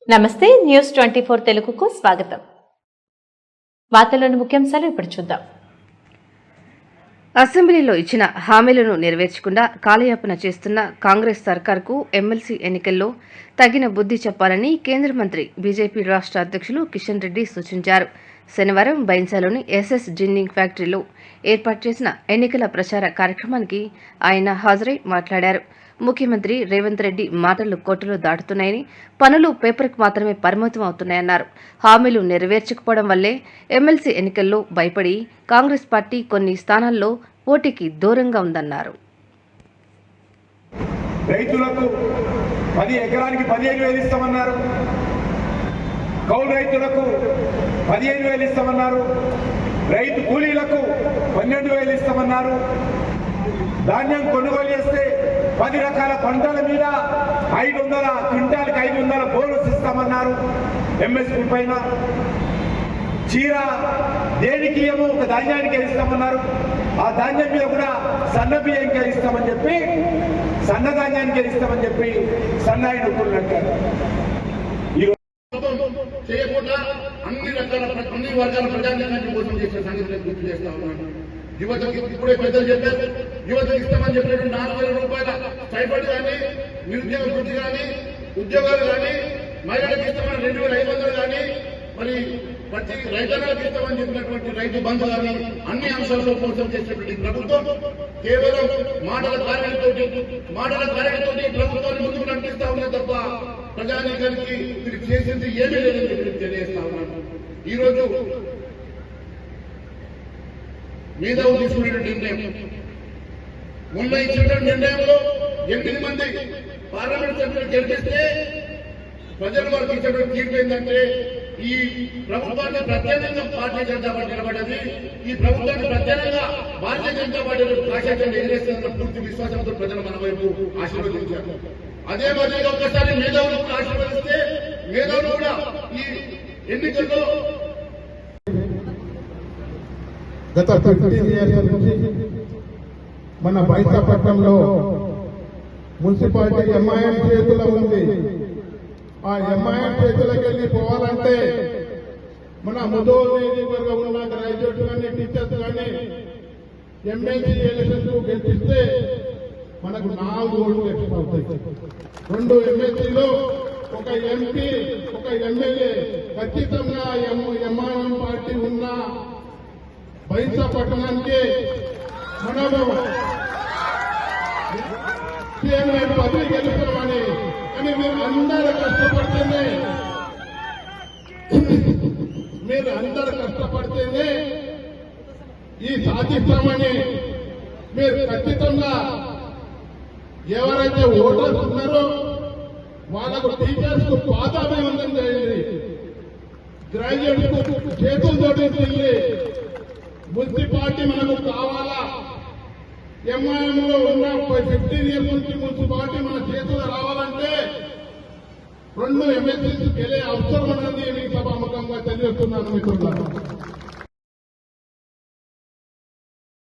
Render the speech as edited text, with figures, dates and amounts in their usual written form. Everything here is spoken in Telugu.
నమస్తే న్యూస్ 24 తెలుగుకు స్వాగతం. వార్తల్లోని ముఖ్యాంశాలు ఇప్పుడు చూద్దాం. అసెంబ్లీలో ఇచ్చిన హామీలను నెరవేర్చకుండా కాలయాపన చేస్తున్న కాంగ్రెస్ సర్కార్కు ఎమ్మెల్సీ ఎన్నికల్లో తగిన బుద్ధి చెప్పాలని కేంద్ర మంత్రి బీజేపీ రాష్ట్ర అధ్యక్షులు కిషన్ రెడ్డి సూచించారు. శనివారం బైన్సాలోని ఎస్ఎస్ జిన్నింగ్ ఫ్యాక్టరీలో ఏర్పాటు చేసిన ఎన్నికల ప్రచార కార్యక్రమానికి ఆయన హాజరై మాట్లాడారు. ముఖ్యమంత్రి రేవంత్ రెడ్డి మాటలు కోటలు దాటుతున్నాయని, పనులు పేపర్కు మాత్రమే పరిమితం అవుతున్నాయన్నారు. హామీలు నెరవేర్చకపోవడం వల్లే ఎమ్మెల్సీ ఎన్నికల్లో భయపడి కాంగ్రెస్ పార్టీ కొన్ని స్థానాల్లో పోటీకి దూరంగా ఉందన్నారు. రైతులకు 10 ఎకరానికి 15,000 ఇస్తామన్నారు. కౌలు రైతులకు 15,000 ఇస్తామన్నారు. రైతు కూలీలకు 12,000 ఇస్తామన్నారు. ధాన్యం కొనుగోలు చేస్తే 10 రకాల పంటల మీద 500 క్వింటాలకు 500 బోనస్ ఇస్తామన్నారు. ఎంఎస్పీ పైన చీర దేనికి ఏమో ఒక ధాన్యానికి ఇస్తామన్నారు. ఆ ధాన్యం మీద కూడా సన్న బియ్యంకి ఇస్తామని చెప్పి, సన్న ధాన్యానికి ఇస్తామని చెప్పి సన్నాయి నొక్కున్నట్టారు. చేయకుండా అన్ని వర్గాల ప్రజానికాన్ని మోసం చేసే సంగతి గుర్తు చేస్తా ఉన్నాను. యువతకి ఇప్పుడే పెద్దలు చెప్పారు, యువతకి ఇస్తామని చెప్పినట్టు 4,000 రూపాయల స్టైఫండ్ కానీ, నిరుద్యోగ వృత్తి కానీ, ఉద్యోగాలు కానీ, మహిళలకు ఇస్తామని 2,500 కానీ, మరి ప్రతి రైతన్నలకు ఇస్తామని చెప్పినటువంటి రైతు బంధు కానీ, అన్ని అంశాలతో మోసం చేసేటువంటి ప్రభుత్వం కేవలం మాటల కార్యాలతోటి ప్రభుత్వాన్ని ముందుకు నడిపిస్తా ఉన్నది తప్ప ప్రజానీకానికి మీరు చేసింది ఏమీ లేదని చెప్పి తెలియజేస్తా ఉన్నాను. ఈరోజు మేధావులు తీసుకునేటువంటి నిర్ణయం, మొన్న ఇచ్చినటువంటి నిర్ణయంలో 8 మంది పార్లమెంట్ సభ్యులు గెలిపిస్తే ప్రజలు వారికి ఇచ్చినటువంటి తీర్పు ఏంటంటే, ఈ ప్రభుత్వాన్ని ప్రత్యేకంగా భారతీయ జనతా పార్టీ నిలబడ్డది, ఈ ప్రభుత్వాన్ని ప్రత్యేకంగా భారతీయ జనతా పార్టీ ఆశాన్ని ఎగిరేస్తున్న పూర్తి విశ్వాసంతో ప్రజలు మన వైపు ఆశీర్వదించారు. అదే మాదిరిగా ఒక్కసారి మేధావులు కూడా ఆశీర్వదిస్తే మేధావులు కూడా ఈ ఎన్నికల్లో గత 15 ఇయర్స్ నుంచి మన బైంసాపట్నంలో మున్సిపాలిటీ ఎంఐఎం చేతిలో ఉంది. ఆ ఎంఐఎం చేతులకు వెళ్ళి పోవాలంటే మన ముదోల్ నియోజకవర్గం ఉన్న గ్రాడ్యుయేట్స్ కానీ, టీచర్స్ కానీ ఎమ్మెల్సీ ఎలక్షన్స్ గెలిపిస్తే మనకు 4 ఓట్లు ఎక్కువ అవుతాయి. 2 ఎమ్మెల్సీలు, ఒక ఎంపీ, ఒక ఎమ్మెల్యే. ఖచ్చితంగా ఎంఐఎం పార్టీ ఉన్న బైంసాపట్నానికి మనము చైర్మన్ పదవి గెలుస్తామని, కానీ మీరు అందరూ కష్టపడితేనే ఈ సాధిస్తామని మీరు ఖచ్చితంగా ఎవరైతే ఓటర్స్ ఉన్నారో వాళ్ళకు టీచర్స్ కు పాదాభివందనం చేయండి, గ్రాడ్యుయేట్స్ కు చేతులు జోడించండి. మున్సిపాలిటీ మనకు కావాలా? ఎంఐఎంలో ఉన్న 15 ఇయర్స్ నుంచి మున్సిపాలిటీ మన చేతులు రావాలంటే 2 ఎమ్మెల్సీస్ గెలే అవసరం ఉన్నది మీకు సభాముఖంగా తెలియజేస్తున్నాను మిత్రులారా.